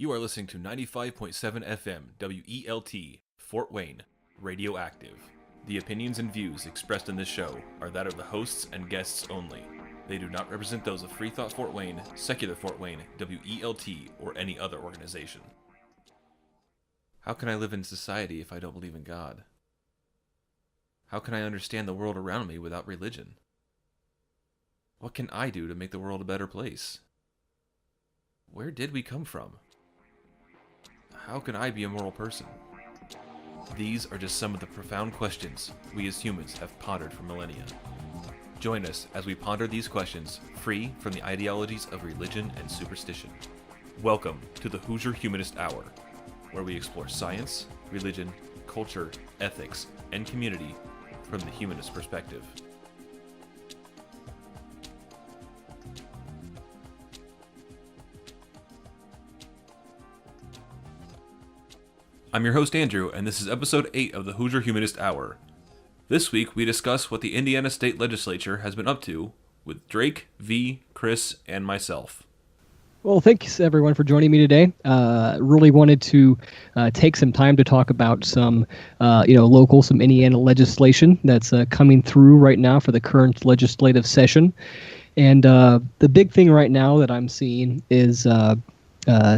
You are listening to 95.7 FM WELT, Fort Wayne, Radioactive. The opinions and views expressed in this show are that of the hosts and guests only. They do not represent those of FreeThought Fort Wayne, Secular Fort Wayne, WELT, or any other organization. How can I live in society if I don't believe in God? How can I understand the world around me without religion? What can I do to make the world a better place? Where did we come from? How can I be a moral person? These are just some of the profound questions we as humans have pondered for millennia. Join us as we ponder these questions free from the ideologies of religion and superstition. Welcome to the Hoosier Humanist Hour, where we explore science, religion, culture, ethics, and community from the humanist perspective. I'm your host Andrew, and this is episode 8 of the Hoosier Humanist Hour. This week we discuss what the Indiana State Legislature has been up to with Drake, V, Chris, and myself. Well, thanks everyone for joining me today. Really wanted to take some time to talk about some some Indiana legislation that's coming through right now for the current legislative session. And the big thing right now that I'm seeing is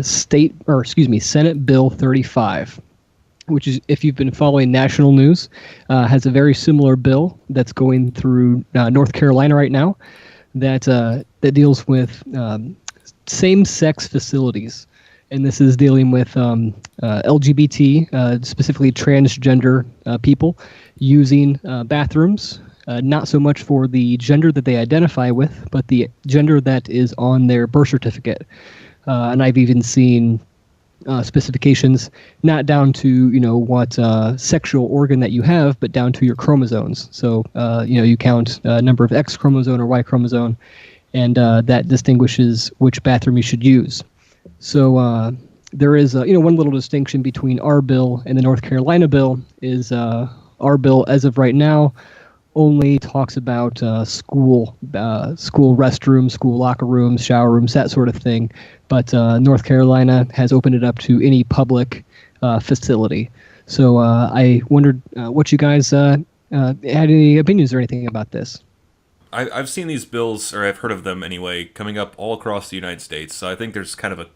Senate Bill 35, which is, if you've been following national news, has a very similar bill that's going through North Carolina right now that deals with same-sex facilities. And this is dealing with LGBT, specifically transgender people, using bathrooms, not so much for the gender that they identify with, but the gender that is on their birth certificate. And I've even seen specifications not down to what sexual organ that you have, but down to your chromosomes. So you count number of X chromosome or Y chromosome, and that distinguishes which bathroom you should use. So there is one little distinction between our bill and the North Carolina bill is our bill as of right now only talks about school restrooms, school locker rooms, shower rooms, that sort of thing. But North Carolina has opened it up to any public facility. So I wondered what you guys had any opinions or anything about this. I've seen these bills, or I've heard of them anyway, coming up all across the United States. So I think there's kind of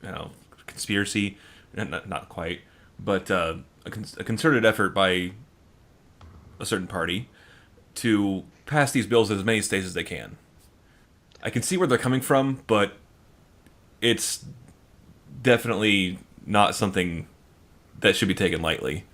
a conspiracy, not quite, but a concerted effort by a certain party to pass these bills in as many states as they can. I can see where they're coming from, but it's definitely not something that should be taken lightly.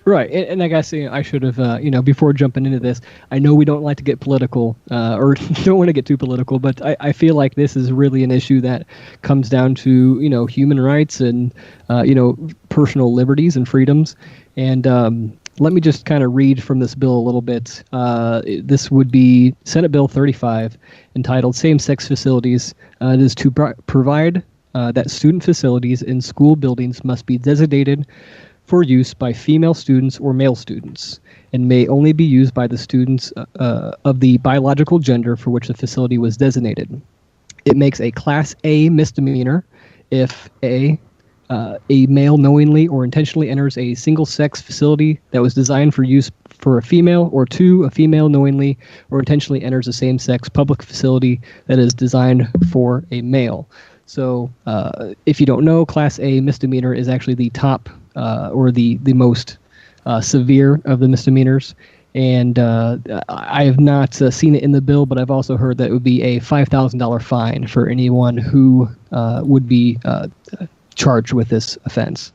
Right, and I guess I should have, before jumping into this, I know we don't like to get political, or don't want to get too political, but I feel like this is really an issue that comes down to, human rights and, personal liberties and freedoms. And let me just kind of read from this bill a little bit. This would be Senate Bill 35, entitled Same-Sex Facilities. It is to provide that student facilities in school buildings must be designated for use by female students or male students, and may only be used by the students of the biological gender for which the facility was designated. It makes a Class A misdemeanor if a male knowingly or intentionally enters a single-sex facility that was designed for use for a female, or 2, a female knowingly or intentionally enters a same-sex public facility that is designed for a male. So if you don't know, Class A misdemeanor is actually the top or the most severe of the misdemeanors. And I have not seen it in the bill, but I've also heard that it would be a $5,000 fine for anyone who would be charged with this offense.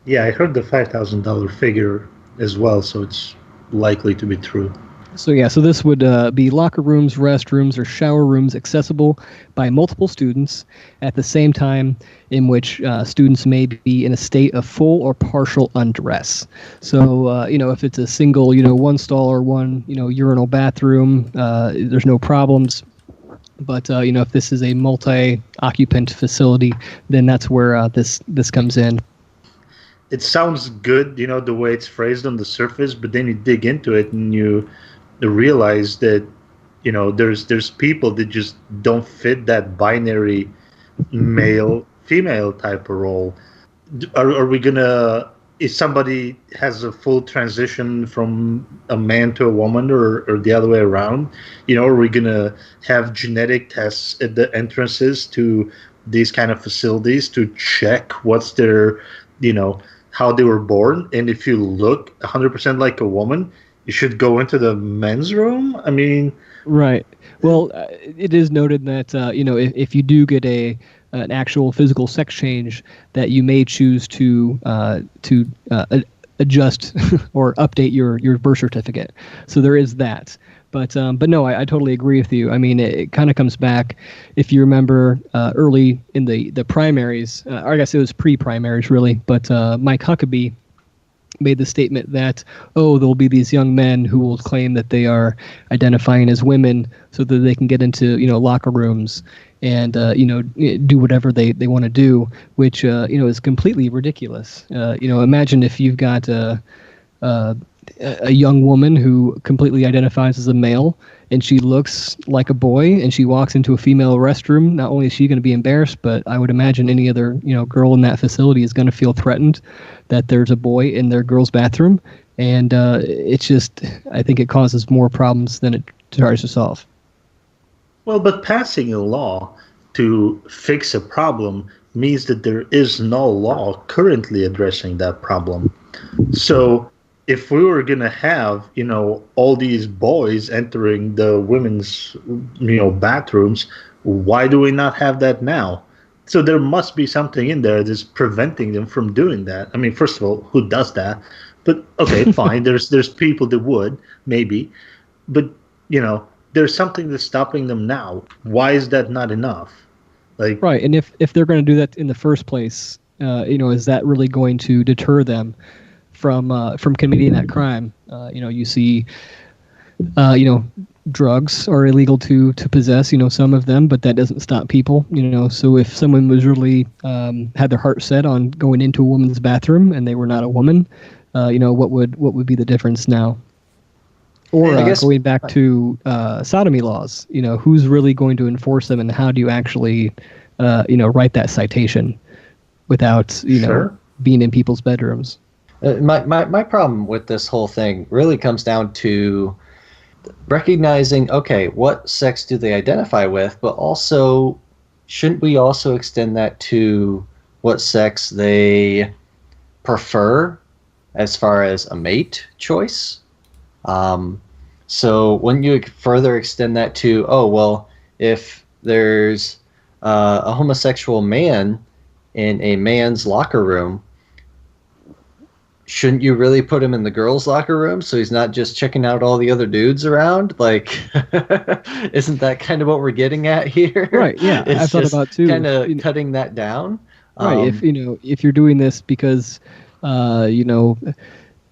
Yeah, I heard the $5,000 figure as well, so it's likely to be true. So this would be locker rooms, restrooms, or shower rooms accessible by multiple students at the same time in which students may be in a state of full or partial undress. So, if it's a single, one stall or one, urinal bathroom, there's no problems. But, if this is a multi-occupant facility, then that's where this comes in. It sounds good, the way it's phrased on the surface, but then you dig into it and you realize that, there's people that just don't fit that binary male, female type of role. Are we gonna, if somebody has a full transition from a man to a woman, or the other way around, are we gonna have genetic tests at the entrances to these kind of facilities to check what's their, how they were born? And if you look 100% like a woman, you should go into the men's room? I mean... Right. Well, it is noted that, if you do get an actual physical sex change, that you may choose to adjust or update your birth certificate. So there is that. But no, I totally agree with you. I mean, it kind of comes back, if you remember, early in the primaries, or I guess it was pre-primaries really, but Mike Huckabee made the statement that, there'll be these young men who will claim that they are identifying as women so that they can get into, locker rooms and, do whatever they want to do, which, is completely ridiculous. Imagine if you've got a young woman who completely identifies as a male and she looks like a boy and she walks into a female restroom. Not only is she going to be embarrassed, but I would imagine any other, girl in that facility is going to feel threatened that there's a boy in their girl's bathroom. And it's just, I think it causes more problems than it tries to solve. Well, but passing a law to fix a problem means that there is no law currently addressing that problem. So if we were going to have, all these boys entering the women's, bathrooms, why do we not have that now? So there must be something in there that's preventing them from doing that. I mean, first of all, who does that? But okay, fine. There's people that would, maybe, but there's something that's stopping them now. Why is that not enough? Right, and if they're going to do that in the first place, is that really going to deter them from committing that crime? You see, drugs are illegal to possess, some of them, but that doesn't stop people, so if someone was really had their heart set on going into a woman's bathroom and they were not a woman, what would be the difference now? Or I guess, going back to sodomy laws, who's really going to enforce them, and how do you actually write that citation without Sure. being in people's bedrooms? My problem with this whole thing really comes down to recognizing, okay, what sex do they identify with, but also, shouldn't we also extend that to what sex they prefer as far as a mate choice? So when you further extend that to, if there's a homosexual man in a man's locker room, shouldn't you really put him in the girls' locker room so he's not just checking out all the other dudes around? Like, isn't that kind of what we're getting at here? Right. Yeah, I thought about too. Kind of cutting that down. Right. If you're doing this because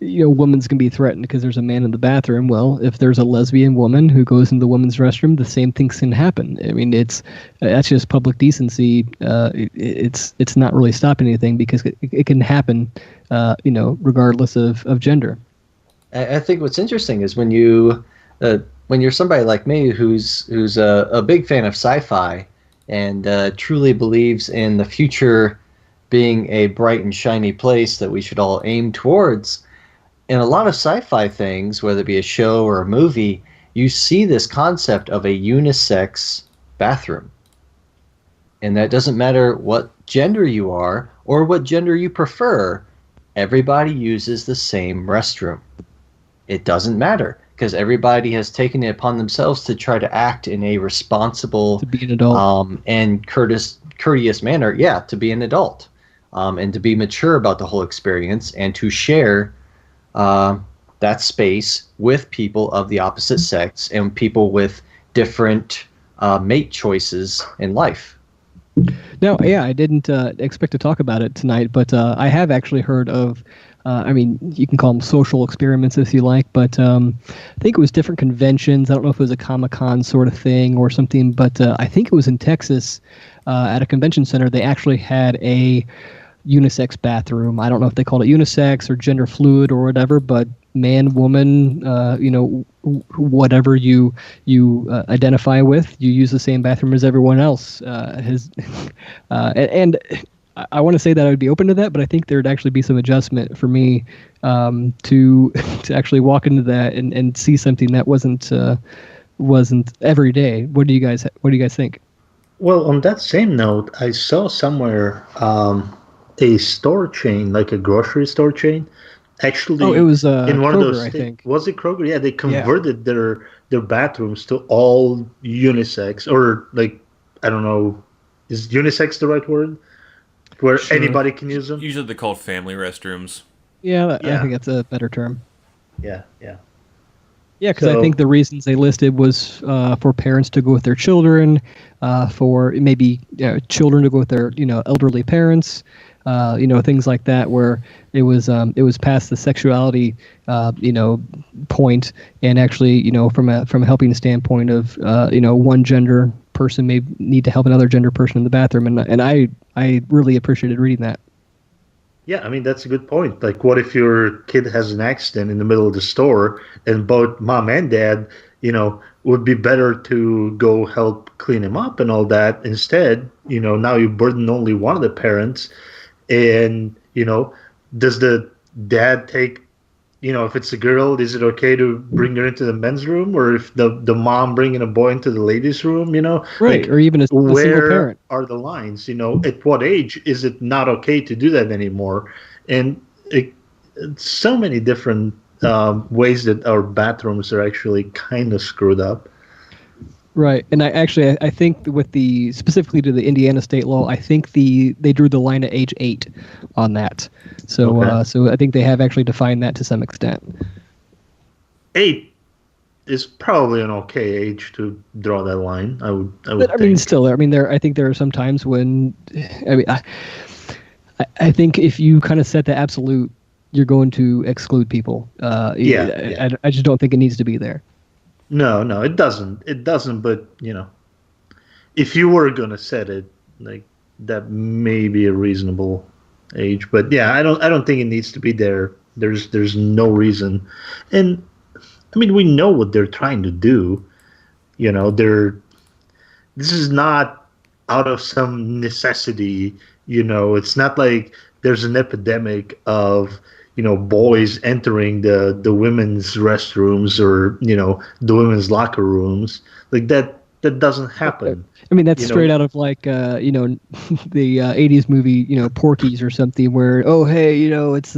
women's can be threatened because there's a man in the bathroom. Well, if there's a lesbian woman who goes in the women's restroom, the same things can happen. I mean, that's just public decency. It's not really stopping anything because it can happen, regardless of gender. I think what's interesting is when you're somebody like me who's a big fan of sci-fi and truly believes in the future being a bright and shiny place that we should all aim towards. In a lot of sci-fi things, whether it be a show or a movie, you see this concept of a unisex bathroom. And that doesn't matter what gender you are or what gender you prefer, everybody uses the same restroom. It doesn't matter because everybody has taken it upon themselves to try to act in a responsible, to be an adult, and courteous manner. Yeah, to be an adult, and to be mature about the whole experience and to share that space with people of the opposite sex and people with different mate choices in life. No, yeah, I didn't expect to talk about it tonight, but I have actually heard of, you can call them social experiments if you like, but I think it was different conventions. I don't know if it was a Comic-Con sort of thing or something, but I think it was in Texas at a convention center. They actually had a unisex bathroom. I don't know if they called it unisex or gender fluid or whatever, but man, woman, whatever you identify with, you use the same bathroom as everyone else. And I want to say that I would be open to that, but I think there'd actually be some adjustment for me to actually walk into that and see something that wasn't every day. What do you guys think? Well, on that same note, I saw somewhere a store chain, like a grocery store chain, actually. Oh, it was in one Kroger, of those. I think. Was it Kroger? Yeah, they converted their bathrooms to all unisex, or like, I don't know, is unisex the right word? Where anybody can use them. Usually they're called family restrooms. Yeah, I think that's a better term. Yeah. Yeah, because I think the reasons they listed was for parents to go with their children, for maybe children to go with their elderly parents, things like that, where it was past the sexuality point, and actually from a helping standpoint of one gender person may need to help another gender person in the bathroom, and I really appreciated reading that. Yeah, I mean, that's a good point. Like, what if your kid has an accident in the middle of the store and both mom and dad, would be better to go help clean him up and all that. Instead, now you burden only one of the parents. And, does the dad take, if it's a girl, is it okay to bring her into the men's room? Or if the mom bringing a boy into the ladies' room, Right, or even a single parent. Are the lines, at what age is it not okay to do that anymore? And so many different ways that our bathrooms are actually kind of screwed up. Right, and I think with specifically to the Indiana state law, I think they drew the line at age 8 on that. So Okay. So I think they have actually defined that to some extent. 8 is probably an okay age to draw that line. I would But I think. mean, still, I think there are some times when, I think if you kind of set the absolute, you're going to exclude people. Yeah. I just don't think it needs to be there. No, it doesn't. It doesn't. But if you were gonna set it, like, that may be a reasonable age. But yeah, I don't think it needs to be there. There's no reason. And I mean, we know what they're trying to do. This is not out of some necessity. It's not like there's an epidemic of boys entering the women's restrooms or the women's locker rooms. Like that doesn't happen. I mean, that's straight out of like the 80s movie, Porky's or something, where, oh hey, it's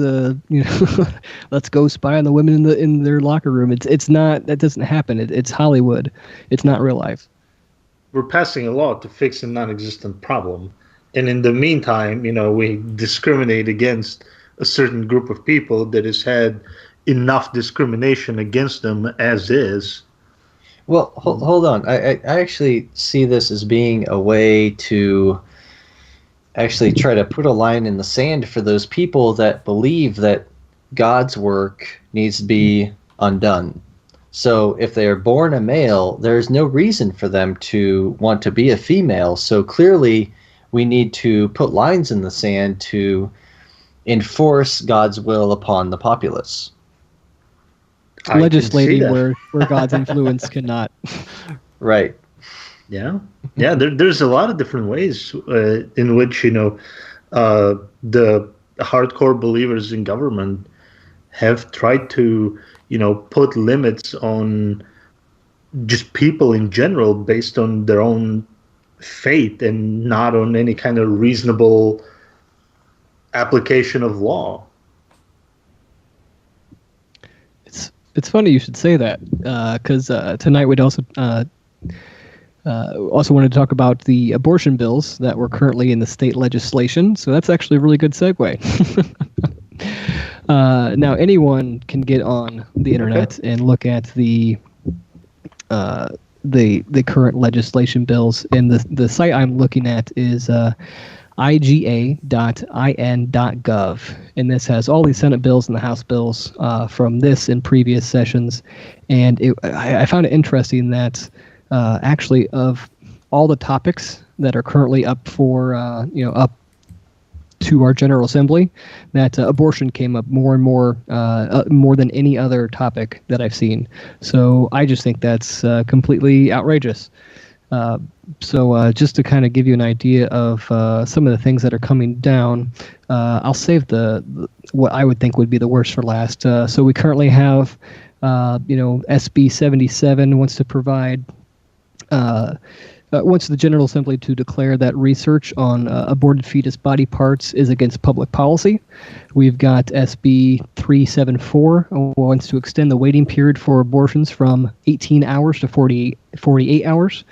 let's go spy on the women in their locker room. It's not, that doesn't happen. It's Hollywood. It's not real life. We're passing a law to fix a non-existent problem, and in the meantime, we discriminate against a certain group of people that has had enough discrimination against them as is. Well, hold on. I actually see this as being a way to actually try to put a line in the sand for those people that believe that God's work needs to be undone. So if they are born a male, there's no reason for them to want to be a female. So clearly we need to put lines in the sand to enforce God's will upon the populace. Legislating where God's influence cannot. Right. Yeah. There's a lot of different ways in which the hardcore believers in government have tried to put limits on just people in general based on their own faith and not on any kind of reasonable application of law. It's funny you should say that, because tonight we'd also wanted to talk about the abortion bills that were currently in the state legislation. So that's actually a really good segue. Now anyone can get on the internet and look at the current legislation bills, and the site I'm looking at is iga.in.gov, and this has all these Senate bills and the House bills from this and previous sessions. And I found it interesting that actually of all the topics that are currently up for up to to our General Assembly, that abortion came up more and more than any other topic that I've seen. So I just think that's completely outrageous. So just to kind of give you an idea of some of the things that are coming down, I'll save what I would think would be the worst for last. So we currently have, SB 77 wants to provide, wants the General Assembly to declare that research on aborted fetus body parts is against public policy. We've got SB 374 wants to extend the waiting period for abortions from 18 hours to 48 hours.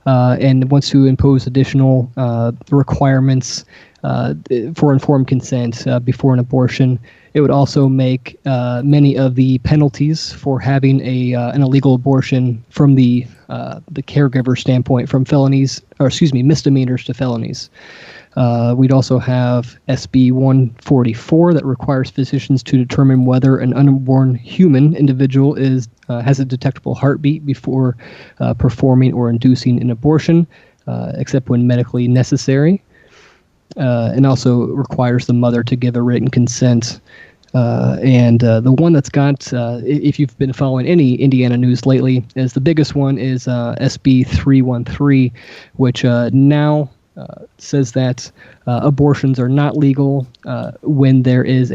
And wants to impose additional requirements for informed consent before an abortion. It would also make many of the penalties for having an illegal abortion from the caregiver standpoint from misdemeanors to felonies. We'd also have SB 144 that requires physicians to determine whether an unborn human individual has a detectable heartbeat before performing or inducing an abortion, except when medically necessary. And also requires the mother to give a written consent. And the one that's got, if you've been following any Indiana news lately, is the biggest one is SB 313, which now says that abortions are not legal when there is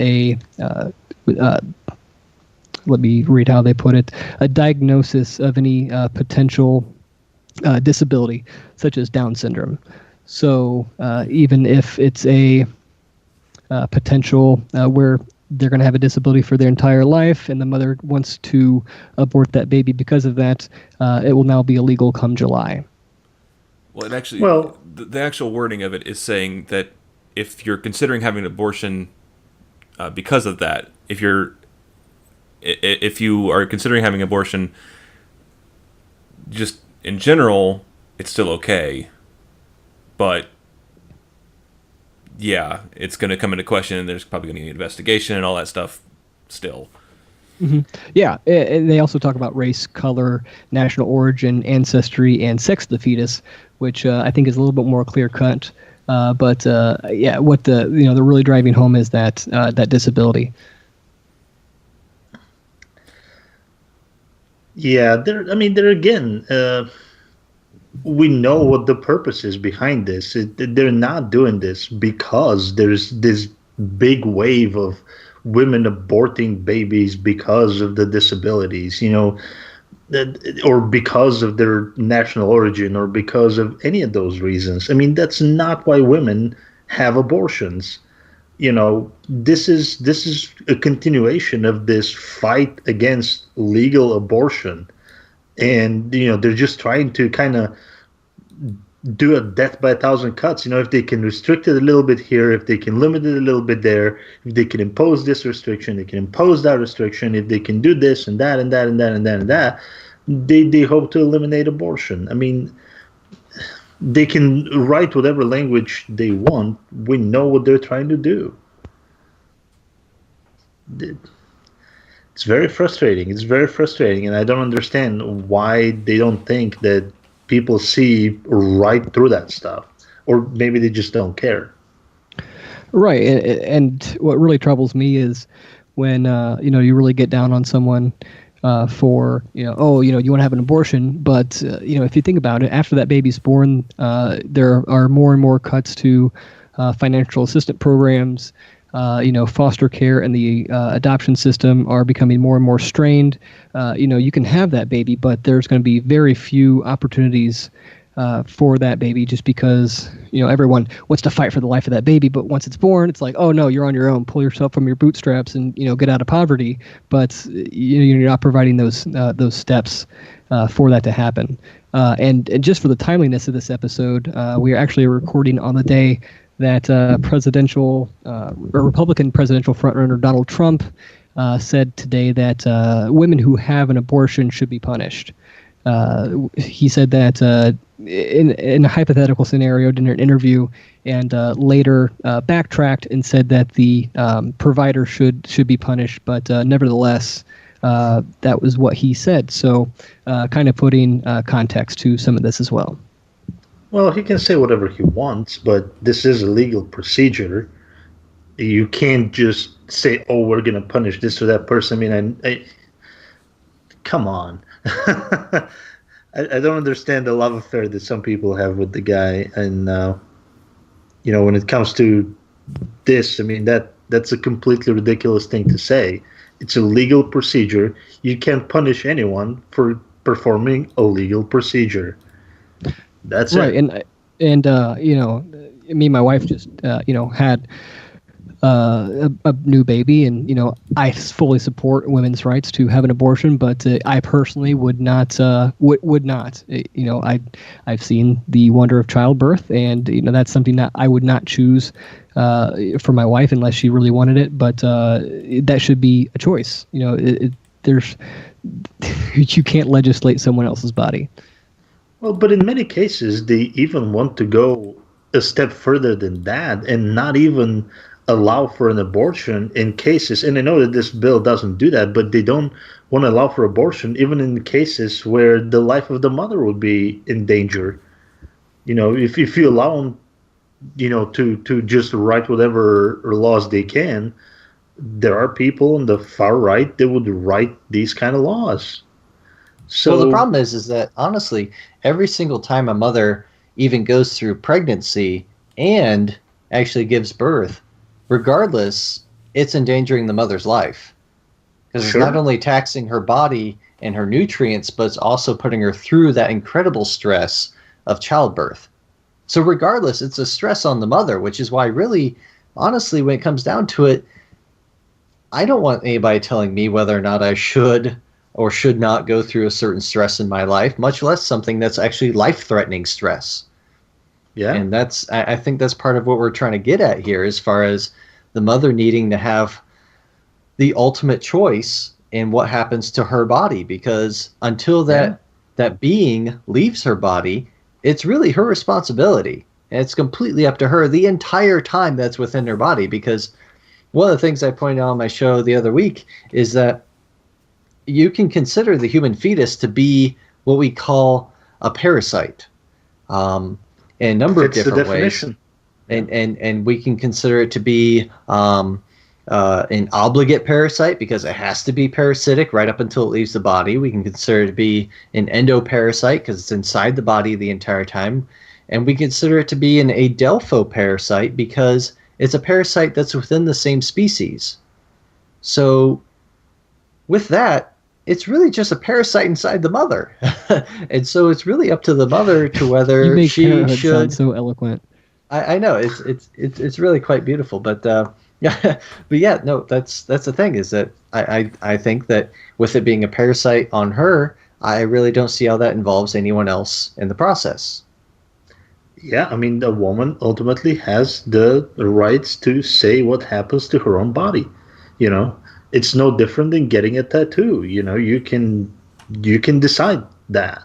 let me read how they put it, a diagnosis of any potential disability, such as Down syndrome. So even if it's a potential where they're going to have a disability for their entire life and the mother wants to abort that baby because of that, it will now be illegal come July. Well, the actual wording of it is saying that if you're considering having an abortion because of that, if you are considering having an abortion just in general, it's still okay. But yeah, it's going to come into question, and there's probably going to be an investigation and all that stuff still. Mm-hmm. Yeah, and they also talk about race, color, national origin, ancestry, and sex of the fetus, which I think is a little bit more clear cut. But what they're really driving home is that disability. Yeah, there again, we know what the purpose is behind this. They're not doing this because there's this big wave of women aborting babies because of the disabilities, or because of their national origin, or because of any of those reasons. I mean, that's not why women have abortions. This is a continuation of this fight against legal abortion. And, they're just trying to kind of do a death by a thousand cuts. If they can restrict it a little bit here, if they can limit it a little bit there, if they can impose this restriction, they can impose that restriction, if they can do this and that and that and that and that and that, they hope to eliminate abortion. I mean, they can write whatever language they want. We know what they're trying to do. It's very frustrating. And I don't understand why they don't think that people see right through that stuff, or maybe they just don't care. Right, and what really troubles me is when you really get down on someone for you want to have an abortion, but if you think about it, after that baby's born, there are more and more cuts to financial assistance programs. Foster care and the adoption system are becoming more and more strained. You can have that baby, but there's going to be very few opportunities for that baby, just because everyone wants to fight for the life of that baby. But once it's born, it's like, oh no, you're on your own. Pull yourself from your bootstraps and get out of poverty. But you're not providing those steps for that to happen. And just for the timeliness of this episode, we are actually recording on the day that Republican presidential frontrunner Donald Trump said today that women who have an abortion should be punished. He said that in a hypothetical scenario during an interview, and later backtracked and said that the provider should be punished, but nevertheless, that was what he said. So kind of putting context to some of this as well. Well, he can say whatever he wants, but this is a legal procedure, You can't just say, "Oh, we're gonna punish this or that person." I mean, come on. I don't understand the love affair that some people have with the guy, and when it comes to this, I mean that's a completely ridiculous thing to say. It's a legal procedure. You can't punish anyone for performing a legal procedure. That's right. it. And me and my wife just had a new baby, and I fully support women's rights to have an abortion, but I personally would not would not. I've seen the wonder of childbirth, and that's something that I would not choose for my wife unless she really wanted it. But that should be a choice. There's you can't legislate someone else's body. Well, but in many cases, they even want to go a step further than that and not even allow for an abortion in cases, and I know that this bill doesn't do that, but they don't want to allow for abortion even in cases where the life of the mother would be in danger. If you allow them, to just write whatever laws they can, there are people on the far right that would write these kind of laws. So well, the problem is that honestly, every single time a mother even goes through pregnancy and actually gives birth, regardless, it's endangering the mother's life. Because it's not only taxing her body and her nutrients, but it's also putting her through that incredible stress of childbirth. So regardless, it's a stress on the mother, which is why really, honestly, when it comes down to it, I don't want anybody telling me whether or not I should or should not go through a certain stress in my life, much less something that's actually life-threatening stress. Yeah. And I think that's part of what we're trying to get at here, as far as the mother needing to have the ultimate choice in what happens to her body, because until that being leaves her body, it's really her responsibility. And it's completely up to her the entire time that's within her body, because one of the things I pointed out on my show the other week is that you can consider the human fetus to be what we call a parasite. In a number of different ways, and we can consider it to be an obligate parasite because it has to be parasitic right up until it leaves the body. We can consider it to be an endoparasite because it's inside the body the entire time, and we consider it to be an adelphoparasite because it's a parasite that's within the same species. So with that, it's really just a parasite inside the mother. And so it's really up to the mother to whether she should. Sound so eloquent. I know it's really quite beautiful, but yeah, but yeah, no, that's the thing, is that I think that with it being a parasite on her, I really don't see how that involves anyone else in the process. Yeah, I mean, the woman ultimately has the rights to say what happens to her own body. It's no different than getting a tattoo. You can decide that.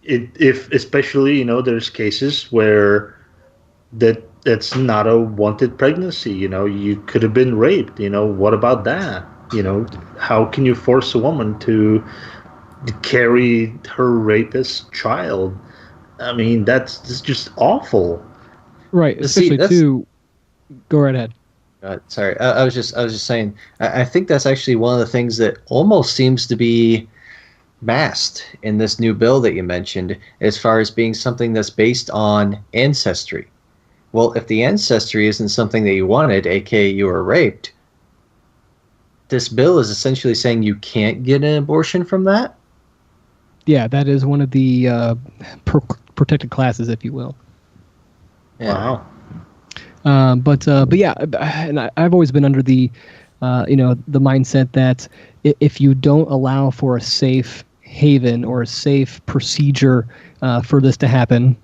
If especially there's cases where that's not a wanted pregnancy. You could have been raped. What about that? How can you force a woman to carry her rapist child? I mean, that's just awful. Right, especially too. Go right ahead. Sorry, I was just saying. I think that's actually one of the things that almost seems to be masked in this new bill that you mentioned, as far as being something that's based on ancestry. Well, if the ancestry isn't something that you wanted, aka you were raped, this bill is essentially saying you can't get an abortion from that. Yeah, that is one of the protected classes, if you will. Yeah. Wow. But yeah, and I've always been under the the mindset that if you don't allow for a safe haven or a safe procedure for this to happen,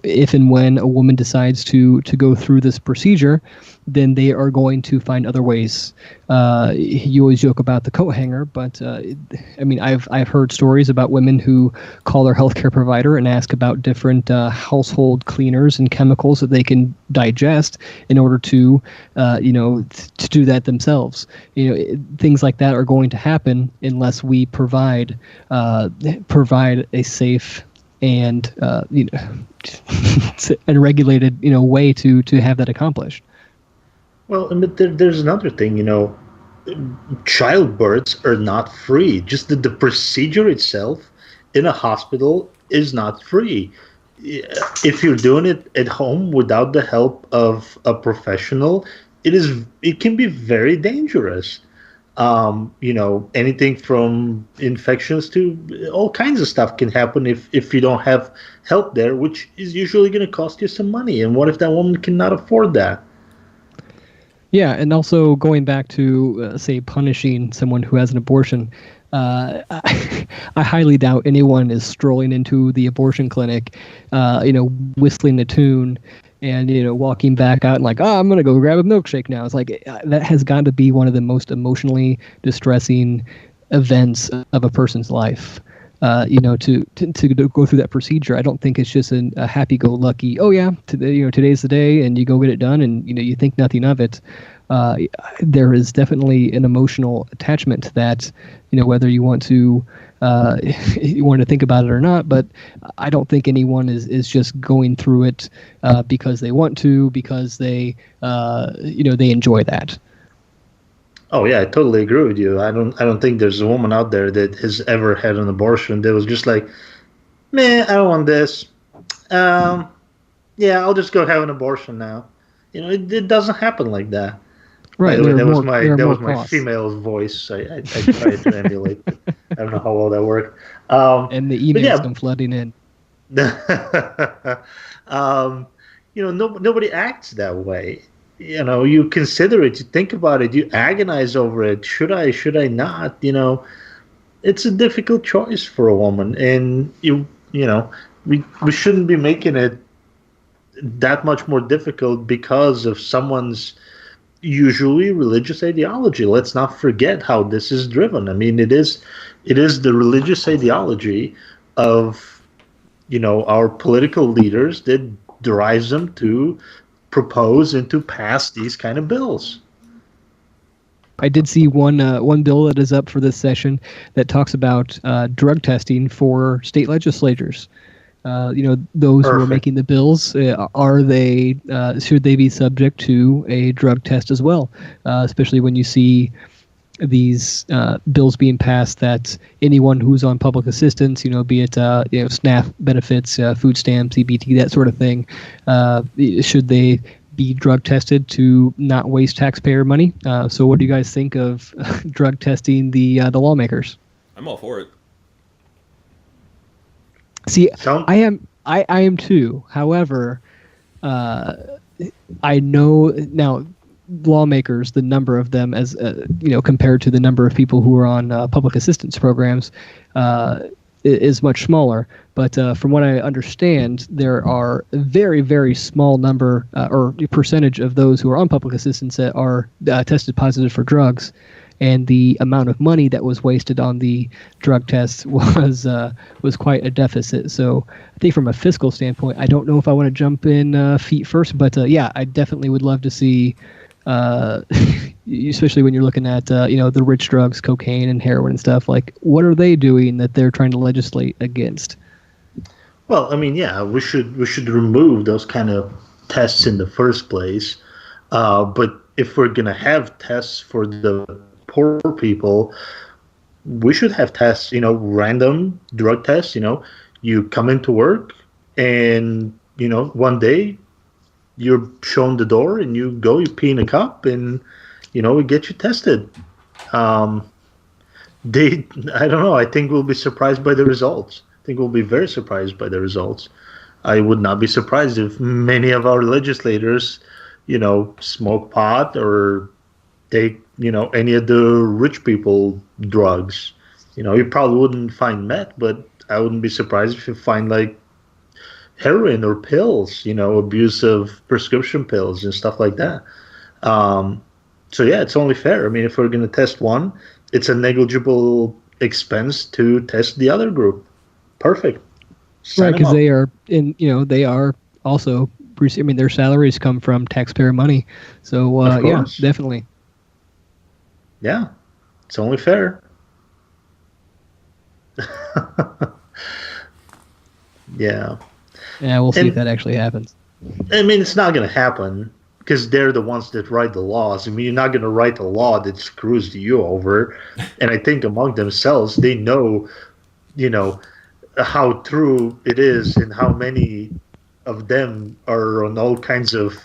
if and when a woman decides to go through this procedure, then they are going to find other ways. You always joke about the coat hanger, but I mean, I've heard stories about women who call their healthcare provider and ask about different household cleaners and chemicals that they can digest in order to to do that themselves. Things like that are going to happen unless we provide a safe and it's an unregulated way to have that accomplished. Well, but there's another thing, childbirths are not free. Just the procedure itself in a hospital is not free. If you're doing it at home without the help of a professional, it can be very dangerous. Anything from infections to all kinds of stuff can happen if you don't have help there, which is usually going to cost you some money. And what if that woman cannot afford that? Yeah, and also going back to, say, punishing someone who has an abortion, I highly doubt anyone is strolling into the abortion clinic, whistling a tune and, walking back out and like, oh, I'm going to go grab a milkshake now. It's like, that has got to be one of the most emotionally distressing events of a person's life. To go through that procedure. I don't think it's just a happy-go-lucky, oh yeah, today's the day, and you go get it done, and you think nothing of it. There is definitely an emotional attachment to that, whether you want to think about it or not. But I don't think anyone is just going through it because they want to, because they they enjoy that. Oh yeah, I totally agree with you. I don't think there's a woman out there that has ever had an abortion that was just like, man, I don't want this. Yeah, I'll just go have an abortion now. It doesn't happen like that. Right. By the way, that was my female voice. I tried to emulate. I don't know how well that worked. And the emails come flooding in. Nobody acts that way. You consider it, you think about it, you agonize over it. Should I not? It's a difficult choice for a woman, and we shouldn't be making it that much more difficult because of someone's usually religious ideology. Let's not forget how this is driven. I mean, it is the religious ideology of our political leaders that drives them to propose and to pass these kind of bills. I did see one bill that is up for this session that talks about drug testing for state legislators. Those who are making the bills, should they be subject to a drug test as well? Especially when you see these bills being passed that anyone who's on public assistance, be it SNAP benefits, food stamps, EBT, that sort of thing, should they be drug tested to not waste taxpayer money? So what do you guys think of drug testing the lawmakers? I'm all for it. See, I am too. However, I know now lawmakers, the number of them as compared to the number of people who are on public assistance programs is much smaller. But from what I understand, there are a very, very small number or percentage of those who are on public assistance that are tested positive for drugs. And the amount of money that was wasted on the drug tests was quite a deficit. So I think from a fiscal standpoint, I don't know if I want to jump in feet first, but I definitely would love to see, especially when you're looking at the rich drugs, cocaine and heroin and stuff. Like, what are they doing that they're trying to legislate against? Well, I mean, yeah, we should remove those kind of tests in the first place. But if we're gonna have tests for the poor people, we should have tests, random drug tests. You come into work and, one day you're shown the door and you go, you pee in a cup and, we get you tested. I don't know. I think we'll be surprised by the results. I think we'll be very surprised by the results. I would not be surprised if many of our legislators, smoke pot or take, any of the rich people drugs. You probably wouldn't find meth, but I wouldn't be surprised if you find like heroin or pills, abuse of prescription pills and stuff like that. So yeah, it's only fair. I mean, if we're going to test one, it's a negligible expense to test the other group. Perfect. Right, because they are also, their salaries come from taxpayer money. So yeah, definitely. Yeah, it's only fair. Yeah. Yeah, we'll see And- if that actually happens. I mean, it's not going to happen because they're the ones that write the laws. I mean, you're not going to write a law that screws you over. And I think among themselves, they know, how true it is and how many of them are on all kinds of,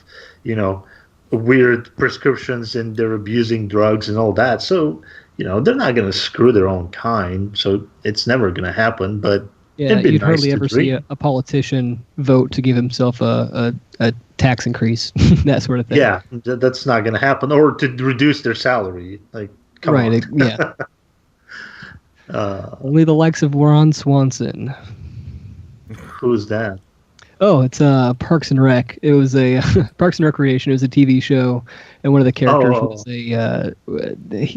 weird prescriptions and they're abusing drugs and all that. So, they're not going to screw their own kind. So it's never going to happen. But Yeah, it'd be you'd nice hardly to ever see dream. a politician vote to give himself a tax increase, that sort of thing. Yeah, that's not going to happen. Or to reduce their salary. Like, come on. Yeah. Uh, Only the likes of Ron Swanson. who's that? Oh, it's Parks and Rec. It was a Parks and Recreation. It was a TV show, and one of the characters was a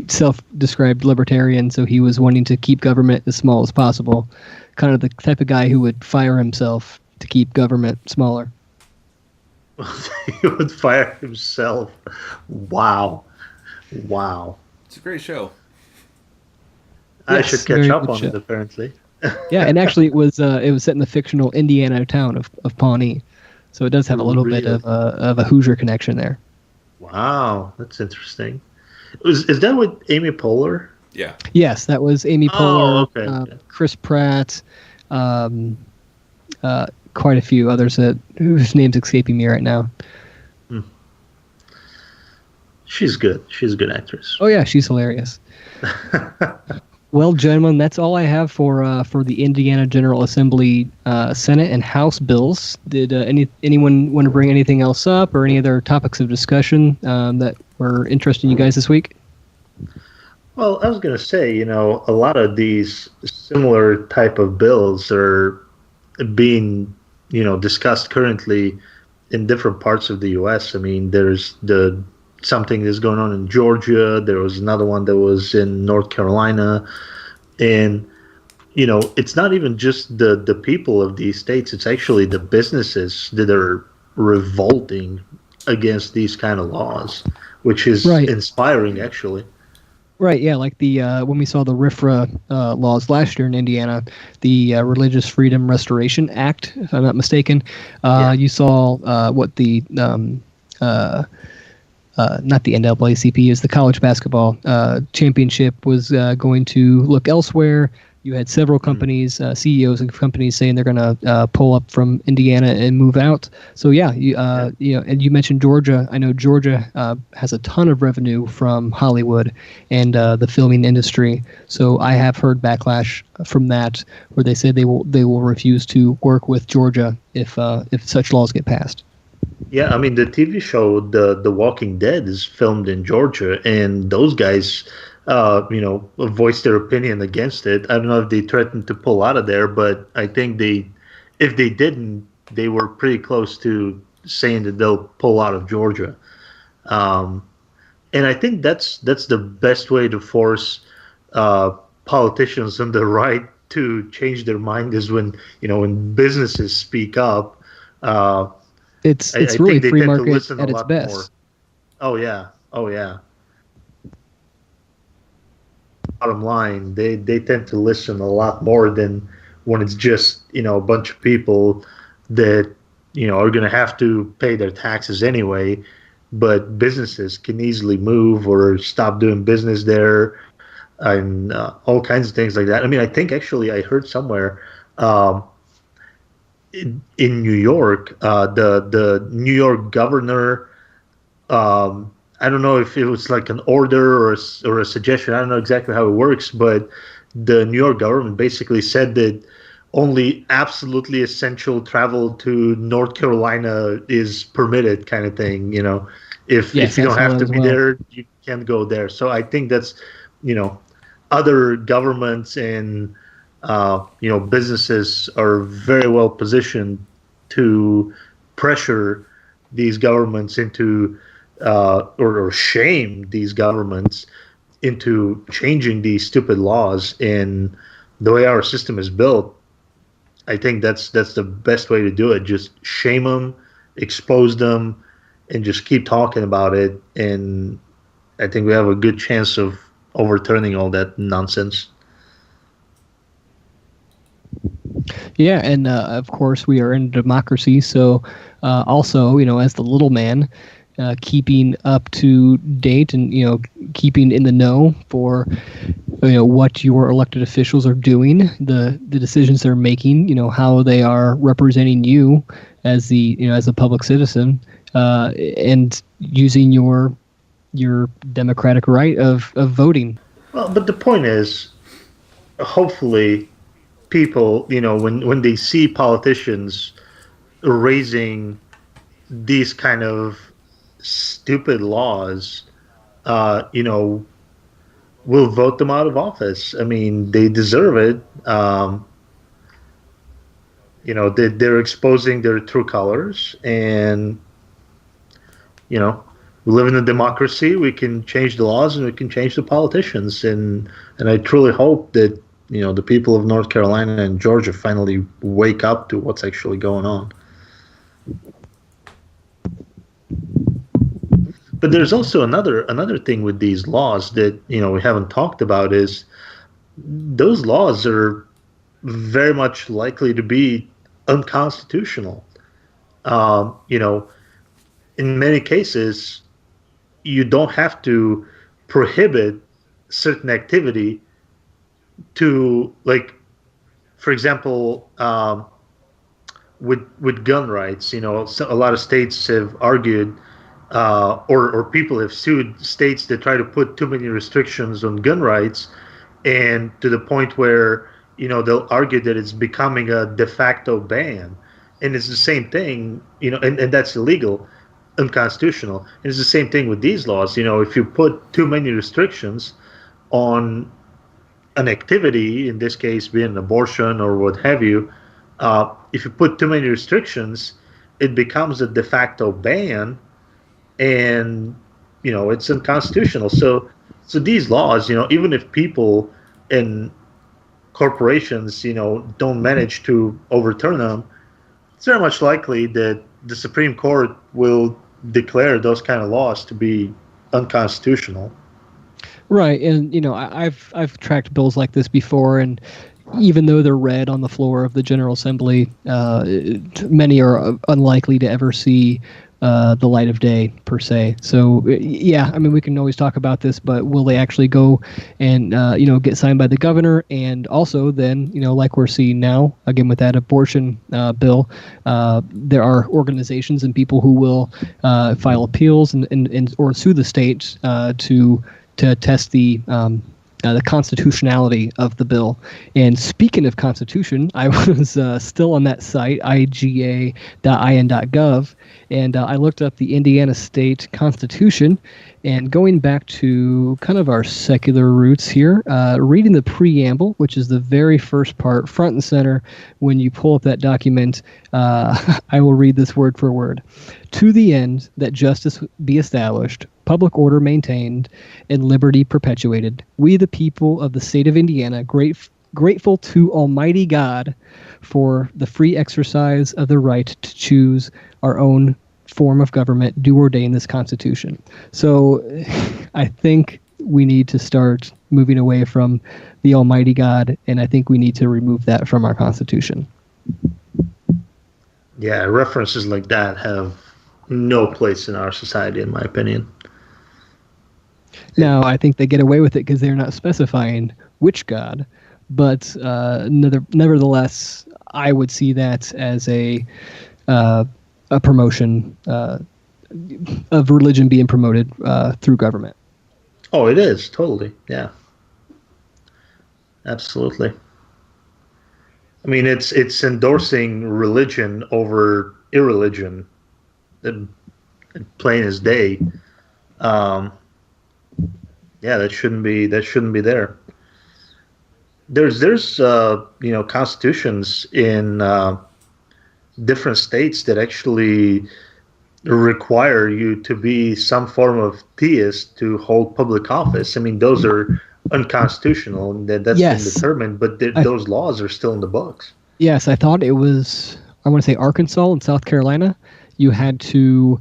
self-described libertarian. So he was wanting to keep government as small as possible, kind of the type of guy who would fire himself to keep government smaller. He would fire himself. Wow. It's a great show. I Yes, should catch very up good on show. it, apparently. Yeah, and actually it was set in the fictional Indiana town of Pawnee, so it does have a little bit Really? of a Hoosier connection there. Wow, that's interesting. Is that with Amy Poehler? Yeah. Yes, that was Amy Poehler, okay. Chris Pratt, quite a few others whose name's escaping me right now. She's good. She's a good actress. Oh yeah, she's hilarious. Well, gentlemen, that's all I have for the Indiana General Assembly Senate and House bills. Did anyone want to bring anything else up or any other topics of discussion that were interesting you guys this week? Well, I was going to say, a lot of these similar type of bills are being, discussed currently in different parts of the U.S. I mean, there's something that's going on in Georgia. There was another one that was in North Carolina. And, it's not even just the people of these states. It's actually the businesses that are revolting against these kind of laws, which is Right. inspiring, actually. Right, yeah, like the when we saw the RFRA laws last year in Indiana, the Religious Freedom Restoration Act, if I'm not mistaken. You saw what the not the NAACP, is the college basketball championship was going to look elsewhere. You had several companies, CEOs of companies saying they're going to pull up from Indiana and move out. So yeah, and you mentioned Georgia. I know Georgia has a ton of revenue from Hollywood and the filming industry. So I have heard backlash from that, where they say they will refuse to work with Georgia if such laws get passed. Yeah, I mean, the TV show The Walking Dead is filmed in Georgia, and those guys, voiced their opinion against it. I don't know if they threatened to pull out of there, but I think if they didn't, they were pretty close to saying that they'll pull out of Georgia. And I think that's the best way to force politicians on the right to change their mind, is when businesses speak up. It's I really think they free tend to market listen at a its lot best. more. Oh yeah. Bottom line, they tend to listen a lot more than when it's just a bunch of people that are going to have to pay their taxes anyway, but businesses can easily move or stop doing business there, and all kinds of things like that. I mean, I think actually I heard somewhere in New York, the New York governor. I don't know if it was like an order or a suggestion. I don't know exactly how it works, but the New York government basically said that only absolutely essential travel to North Carolina is permitted, kind of thing. If Yes, you don't I saw have that to as be well. there, you can't go there. So I think that's, other governments and businesses are very well positioned to pressure these governments into or shame these governments into changing these stupid laws. And the way our system is built, I think that's the best way to do it. Just shame them, expose them, and just keep talking about it. And I think we have a good chance of overturning all that nonsense. Yeah, and of course we are in a democracy, so also, as the little man, keeping up to date and keeping in the know for what your elected officials are doing, the decisions they're making, how they are representing you as as a public citizen, and using your democratic right of voting. Well, but the point is, hopefully, people, when they see politicians raising these kind of stupid laws, will vote them out of office. I mean, they deserve it. They're exposing their true colors, and we live in a democracy. We can change the laws and we can change the politicians, and I truly hope that the people of North Carolina and Georgia finally wake up to what's actually going on. But there's also another thing with these laws that we haven't talked about is those laws are very much likely to be unconstitutional. In many cases, you don't have to prohibit certain activity to, like, for example, with gun rights. So a lot of states have argued, or people have sued states that try to put too many restrictions on gun rights, and to the point where they'll argue that it's becoming a de facto ban, and it's the same thing, and that's illegal, unconstitutional. And it's the same thing with these laws. If you put too many restrictions on an activity, in this case being an abortion or what have you, if you put too many restrictions, it becomes a de facto ban, and it's unconstitutional. So these laws, even if people and corporations don't manage to overturn them, it's very much likely that the Supreme Court will declare those kind of laws to be unconstitutional. Right, and I've tracked bills like this before, and even though they're read on the floor of the General Assembly, many are unlikely to ever see the light of day, per se. So, yeah, I mean, we can always talk about this, but will they actually go and, get signed by the governor? And also then, like we're seeing now, again, with that abortion bill, there are organizations and people who will file appeals and or sue the states to test the constitutionality of the bill. And speaking of constitution, I was still on that site, iga.in.gov, and I looked up the Indiana State Constitution, and going back to kind of our secular roots here, reading the preamble, which is the very first part, front and center, when you pull up that document, I will read this word for word. To the end that justice be established, public order maintained, and liberty perpetuated, we the people of the state of Indiana, grateful to Almighty God for the free exercise of the right to choose our own form of government, do ordain this Constitution. So I think we need to start moving away from the Almighty God, and I think we need to remove that from our Constitution. Yeah, references like that have no place in our society, in my opinion. Now, I think they get away with it because they're not specifying which God, but nevertheless, I would see that as a promotion of religion being promoted through government. Oh, it is, totally, yeah. Absolutely. I mean, it's endorsing religion over irreligion, plain as day. Yeah, that shouldn't be there. There's constitutions in different states that actually require you to be some form of theist to hold public office. I mean, those are unconstitutional, and that's been determined, but those laws are still in the books. Yes, I thought it was, I want to say Arkansas and South Carolina. You had to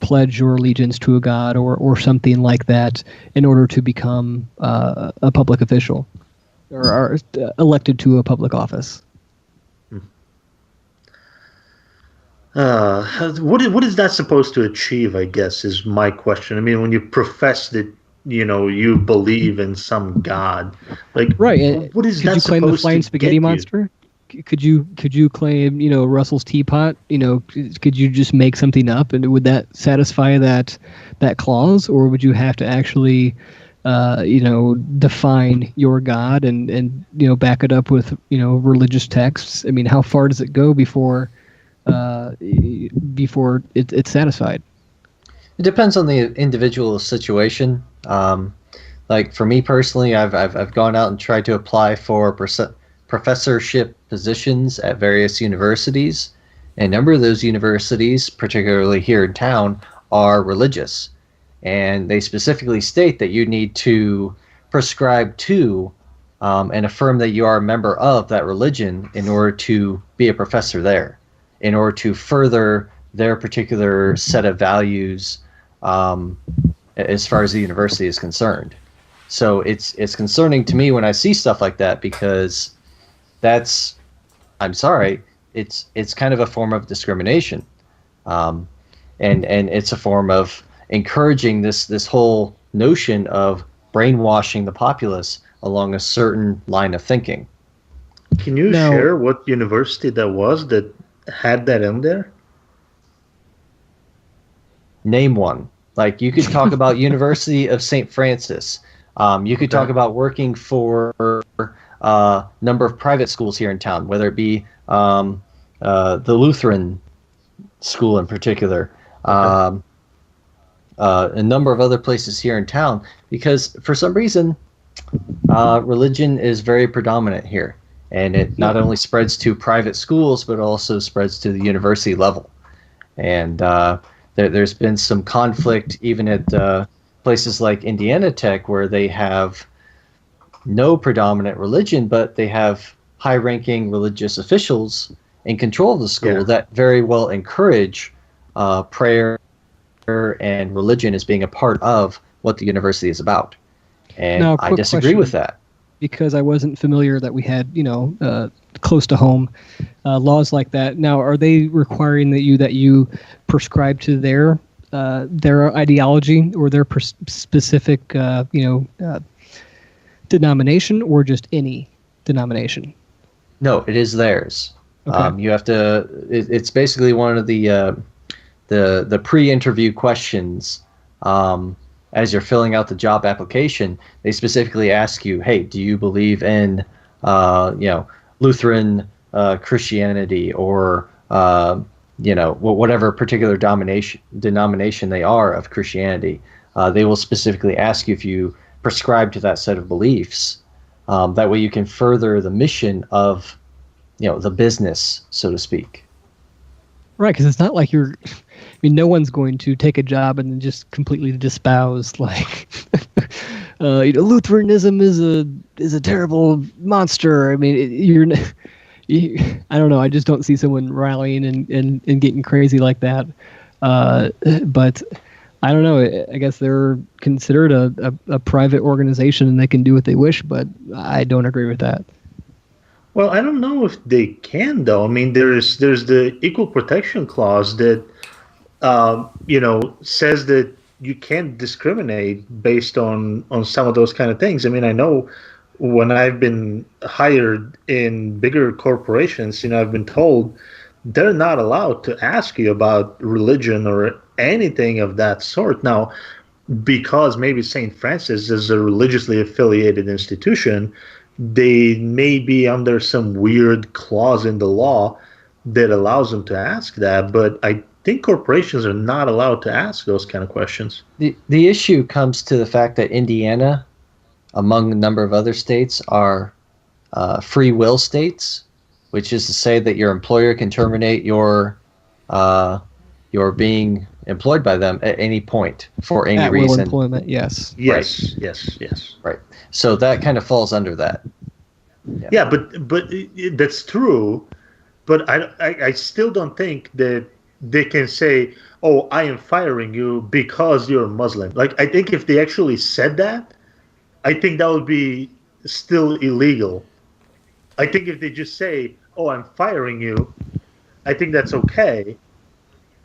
pledge your allegiance to a god or something like that in order to become a public official or elected to a public office. What is that supposed to achieve, I guess, is my question. I mean, when you profess that, you believe in some god, like, Right. And what is could that you claim the supposed to flying spaghetti get you? monster? Could you claim, Russell's teapot? Could you just make something up, and would that satisfy that clause, or would you have to actually, define your God and back it up with religious texts? I mean, how far does it go before it's satisfied? It depends on the individual situation. Like for me personally, I've gone out and tried to apply for professorship positions at various universities. And a number of those universities, particularly here in town, are religious. And they specifically state that you need to prescribe to and affirm that you are a member of that religion in order to be a professor there, in order to further their particular set of values as far as the university is concerned. So it's concerning to me when I see stuff like that, because that's, I'm sorry, it's kind of a form of discrimination, and it's a form of encouraging this whole notion of brainwashing the populace along a certain line of thinking. Can you Now, share what university that was that had that in there? Name one. Like you could talk about University of St. Francis. You could talk Okay. about working for a number of private schools here in town, whether it be the Lutheran school in particular, Okay. a number of other places here in town, because for some reason, religion is very predominant here. And it not only spreads to private schools, but also spreads to the university level. And there's been some conflict even at places like Indiana Tech, where they have no predominant religion, but they have high-ranking religious officials in control of the school Yeah. that very well encourage prayer and religion as being a part of what the university is about. And now, I quick disagree question, with that. because I wasn't familiar that we had, close to home laws like that. Now, are they requiring that you prescribe to their ideology or their specific, denomination, or just any denomination? No, it is theirs. Okay. You have to. It's basically one of the pre-interview questions. As you're filling out the job application, they specifically ask you, "Hey, do you believe in, Lutheran Christianity, or whatever particular denomination they are of Christianity?" They will specifically ask you if you prescribe to that set of beliefs. That way, you can further the mission of, the business, so to speak. Right, because it's not like you're. I mean, no one's going to take a job and then just completely espouse like, Lutheranism is a terrible monster. I mean, I don't know. I just don't see someone rallying and getting crazy like that. But I don't know. I guess they're considered a private organization and they can do what they wish. But I don't agree with that. Well, I don't know if they can though. I mean, there's the equal protection clause that says that you can't discriminate based on some of those kind of things. I mean, I know when I've been hired in bigger corporations, I've been told they're not allowed to ask you about religion or anything of that sort. Now, because maybe St. Francis is a religiously affiliated institution, they may be under some weird clause in the law that allows them to ask that, but I think corporations are not allowed to ask those kind of questions. The issue comes to the fact that Indiana, among a number of other states, are free will states, which is to say that your employer can terminate your being employed by them at any point for any At will reason. employment, yes. Yes, yes. Right. So that kind of falls under that. Yeah, but that's true. But I still don't think that they can say, "Oh, I am firing you because you're Muslim." Like, I think if they actually said that, I think that would be still illegal. I think if they just say, "Oh, I'm firing you," I think that's okay.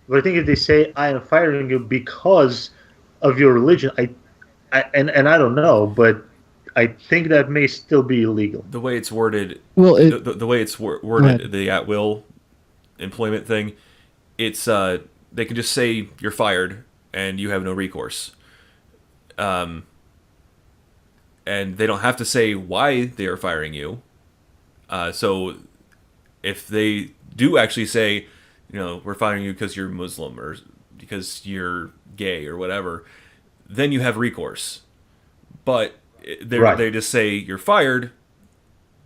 But I think if they say I am firing you because of your religion, and I don't know, but I think that may still be illegal. The way it's worded, Well, the way it's worded, the at will employment thing, it's they can just say you're fired and you have no recourse. And they don't have to say why they are firing you. So if they do actually say, we're firing you because you're Muslim or because you're gay or whatever, then you have recourse. But they just say you're fired,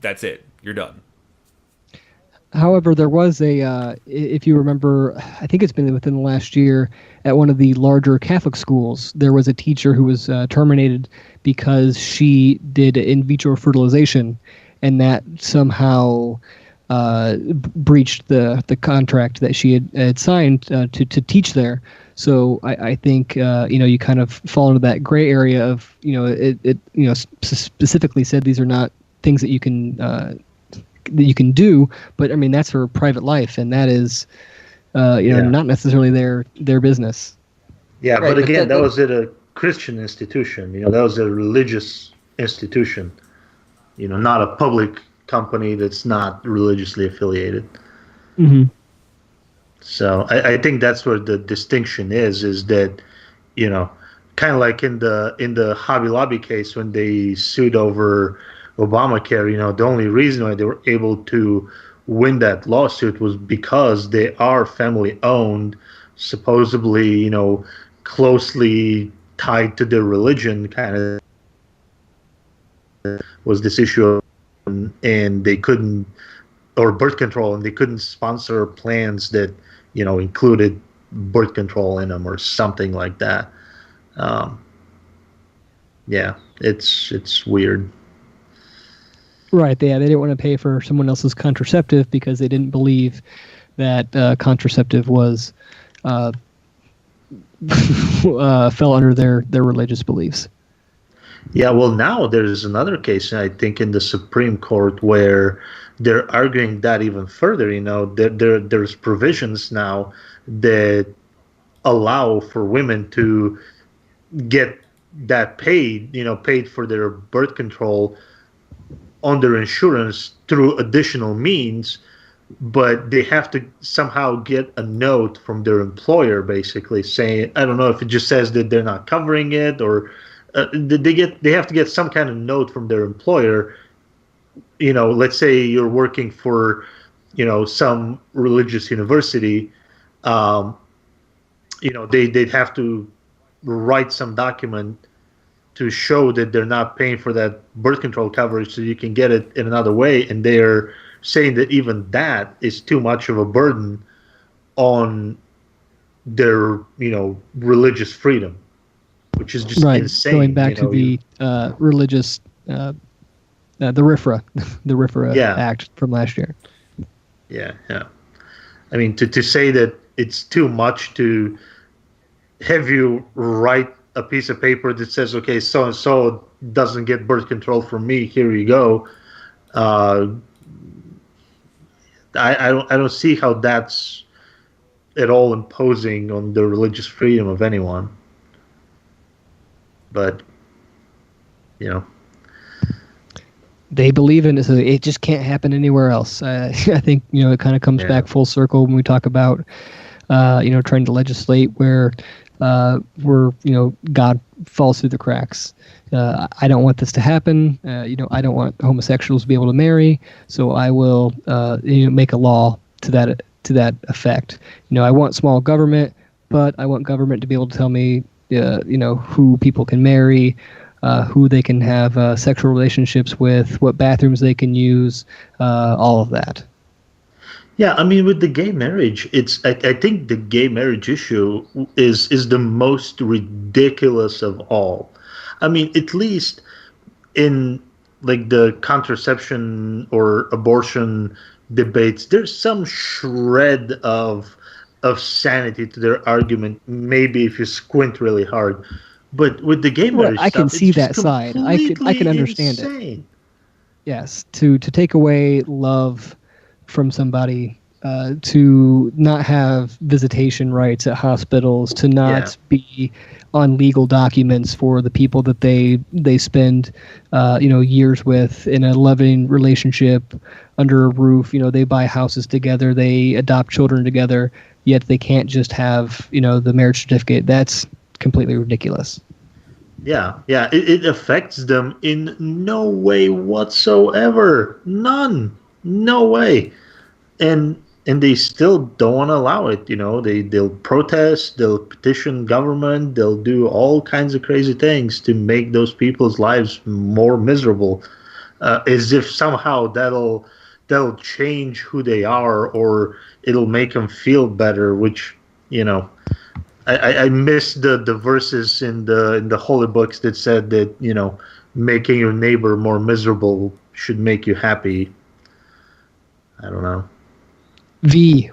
that's it, you're done. However, there was if you remember, I think it's been within the last year, at one of the larger Catholic schools, there was a teacher who was terminated because she did in vitro fertilization, and that somehow breached the contract that she had signed to teach there. So I think you kind of fall into that gray area of it specifically said these are not things that you can do, but I mean that's her private life, and that is not necessarily their business. Yeah, Right, but again, that was at a Christian institution. That was a religious institution. Not a public company that's not religiously affiliated. Mm-hmm. So I think that's where the distinction is that, kind of like in the Hobby Lobby case when they sued over Obamacare, the only reason why they were able to win that lawsuit was because they are family owned, supposedly, closely tied to their religion, kind of was this issue, and they couldn't, or birth control, and they couldn't sponsor plans that included birth control in them or something like that. Yeah, it's weird. Right. They didn't want to pay for someone else's contraceptive because they didn't believe that contraceptive was fell under their religious beliefs. Yeah, well, now there's another case, I think, in the Supreme Court where they're arguing that even further. There's provisions now that allow for women to get that paid for their birth control on their insurance through additional means, but they have to somehow get a note from their employer basically saying, I don't know if it just says that they're not covering it, or they have to get some kind of note from their employer. Let's say you're working for some religious university, they'd have to write some document to show that they're not paying for that birth control coverage so you can get it in another way, and they're saying that even that is too much of a burden on their religious freedom, which is just insane. Going back to the religious the RFRA the RFRA Act from last year. Yeah. I mean, to say that it's too much to have you write a piece of paper that says, okay, so and so doesn't get birth control from me, here you go. I don't see how that's at all imposing on the religious freedom of anyone. But they believe in it, so it just can't happen anywhere else. I think it kind of comes back full circle when we talk about trying to legislate where God falls through the cracks. I don't want this to happen. I don't want homosexuals to be able to marry, so I will make a law to that effect. I want small government, but I want government to be able to tell me who people can marry, who they can have sexual relationships with, what bathrooms they can use, all of that. Yeah, I mean, with the gay marriage, I think the gay marriage issue is the most ridiculous of all. I mean, at least in like the contraception or abortion debates, there's some shred of sanity to their argument, maybe if you squint really hard. But with the gay marriage I can stuff, see it's that just side. I can understand insane. it. Yes, to take away love from somebody to not have visitation rights at hospitals, to not be on legal documents for the people that they spend years with in a loving relationship under a roof. They buy houses together, they adopt children together, yet they can't just have the marriage certificate. That's completely ridiculous. Yeah, it affects them in no way whatsoever. None. No way. And they still don't want to allow it. They'll protest, they'll petition government, they'll do all kinds of crazy things to make those people's lives more miserable, as if somehow that'll change who they are, or it'll make them feel better. Which I miss the verses in the holy books that said that making your neighbor more miserable should make you happy. I don't know.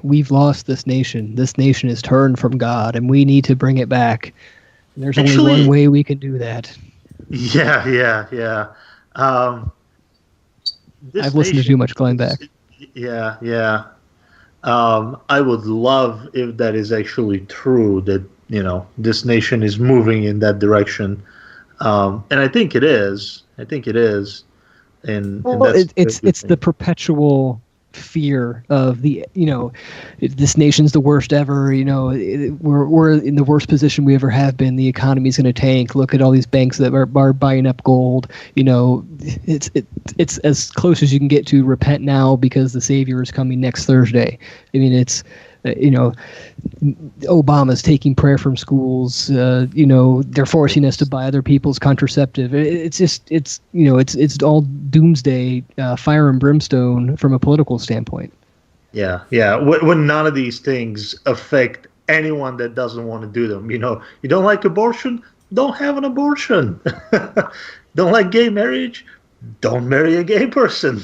We've lost this nation. This nation is turned from God, and we need to bring it back. And there's only one way we can do that. Yeah. I've listened to too much Glenn Beck. Yeah. I would love if that is actually true, that this nation is moving in that direction, and I think it is. And it's the perpetual fear of this nation's the worst ever. We're in the worst position we ever have been. The economy's going to tank. Look at all these banks that are buying up gold. It's as close as you can get to repent now because the Savior is coming next Thursday. I mean, it's Obama's taking prayer from schools. They're forcing us to buy other people's contraceptive. It's all doomsday, fire and brimstone from a political standpoint. Yeah. When none of these things affect anyone that doesn't want to do them. You don't like abortion? Don't have an abortion. Don't like gay marriage? Don't marry a gay person.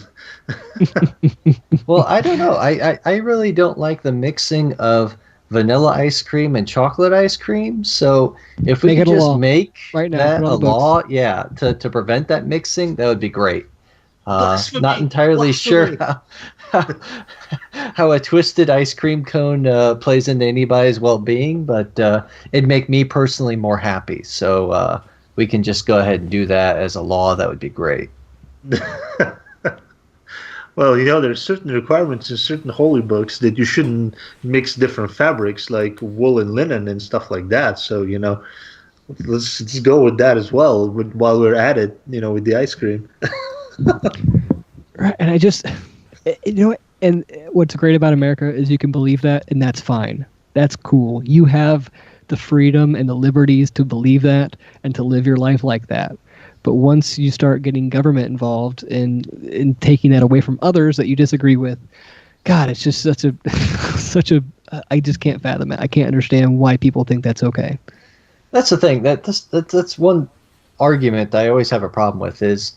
Well, I don't know. I really don't like the mixing of vanilla ice cream and chocolate ice cream. So if we could just make that a law, to prevent that mixing, that would be great. Not entirely sure how a twisted ice cream cone plays into anybody's well-being, but it'd make me personally more happy. So we can just go ahead and do that as a law. That would be great. Well, there's certain requirements in certain holy books that you shouldn't mix different fabrics like wool and linen and stuff like that. So, let's go with that as well while we're at it, with the ice cream. Right, and I just, and what's great about America is you can believe that, and that's fine. That's cool. You have the freedom and the liberties to believe that and to live your life like that. But once you start getting government involved in taking that away from others that you disagree with, God, it's just such a I just can't fathom it. I can't understand why people think that's okay. That's the thing. That's one argument I always have a problem with is,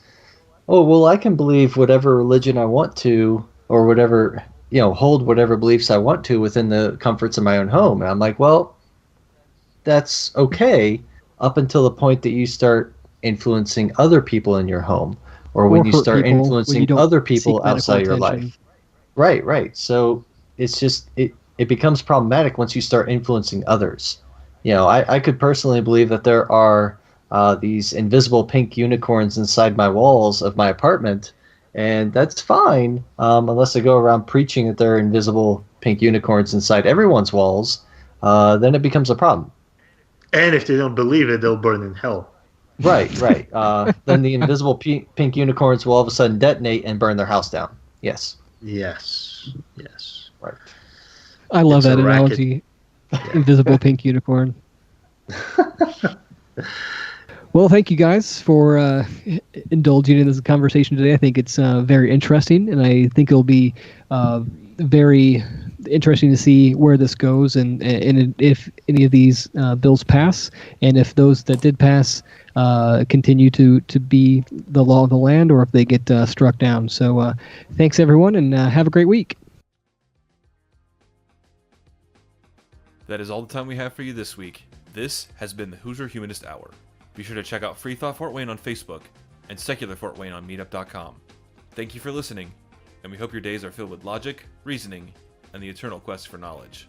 oh, well, I can believe whatever religion I want to, or whatever, hold whatever beliefs I want to within the comforts of my own home. And I'm like, well, that's okay up until the point that you start influencing other people in your home, or when you start influencing other people outside your life. Right. So it's just, it becomes problematic once you start influencing others. I could personally believe that there are these invisible pink unicorns inside my walls of my apartment, and that's fine, unless I go around preaching that there are invisible pink unicorns inside everyone's walls. Then it becomes a problem. And if they don't believe it, they'll burn in hell. Right. Then the invisible pink unicorns will all of a sudden detonate and burn their house down. Yes. Right. I love that analogy. Invisible pink unicorn. Well, thank you guys for indulging in this conversation today. I think it's very interesting, and I think it'll be very interesting to see where this goes, and if any of these bills pass, and if those that did pass continue to be the law of the land, or if they get struck down. So thanks, everyone, and have a great week. That is all the time we have for you this week. This has been the Hoosier Humanist Hour. Be sure to check out FreeThought Fort Wayne on Facebook and Secular Fort Wayne on Meetup.com. Thank you for listening, and we hope your days are filled with logic, reasoning, and the eternal quest for knowledge.